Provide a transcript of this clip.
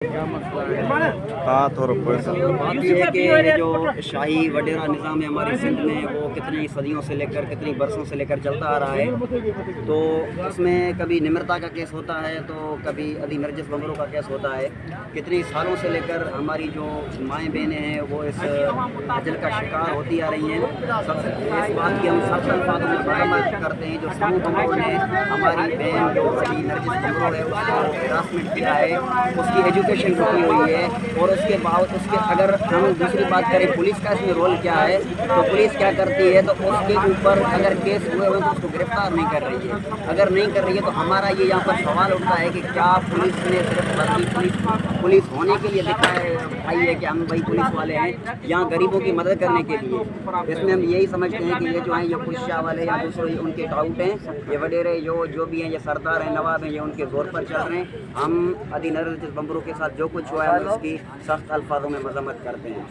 ہاتھ اور بات یہ ہے کہ یہ جو شاہی وڈیرا نظام ہے ہماری سندھ میں، وہ کتنی صدیوں سے لے کر کتنی برسوں سے لے کر چلتا آ رہا ہے. تو اس میں کبھی نمرتا کا کیس ہوتا ہے تو کبھی ادھی نرجس بمبرو کا کیس ہوتا ہے. کتنی سالوں سے لے کر ہماری جو مائیں بہنیں ہیں وہ اس عجل کا شکار ہوتی آ رہی ہیں. اس بات کی ہم سخت الفاظوں میں مذمت کرتے ہیں. جو سمو بمبرو نے ہماری بہن جو ابھی نرجس بمبرو ہے اس کو ہراسمنٹ کیا ہے، اس کی ایجوکیشن رکی ہوئی ہے. اور اس کے باوجود اگر ہم دوسری بات کریں پولیس کا اس میں رول کیا ہے، تو پولیس کیا کرتی ہے، تو اس کے اوپر اگر کیس ہوئے ہوئے تو اس کو گرفتار نہیں کر رہی ہے. اگر نہیں کر رہی ہے تو ہمارا یہ یہاں پر سوال اٹھتا ہے کہ کیا پولیس نے صرف فرضی پولیس ہونے کے لیے دکھائی ہے کہ ہم بھائی پولیس والے ہیں، یہاں غریبوں کی مدد کرنے کے لیے. اس میں ہم یہی سمجھتے ہیں کہ یہ جو ہیں یہ کچھ شاہ والے یا دوسرے ان کے ٹاؤٹ ہیں، یہ وڈیرے جو بھی ہیں، یہ سردار ہیں، نواب ہیں، یہ ان کے زور پر چل رہے ہیں. ہم ادھی نرجس بمبرو کے ساتھ جو کچھ ہوا ہے ہم اس کی سخت الفاظوں میں مذمت کرتے ہیں.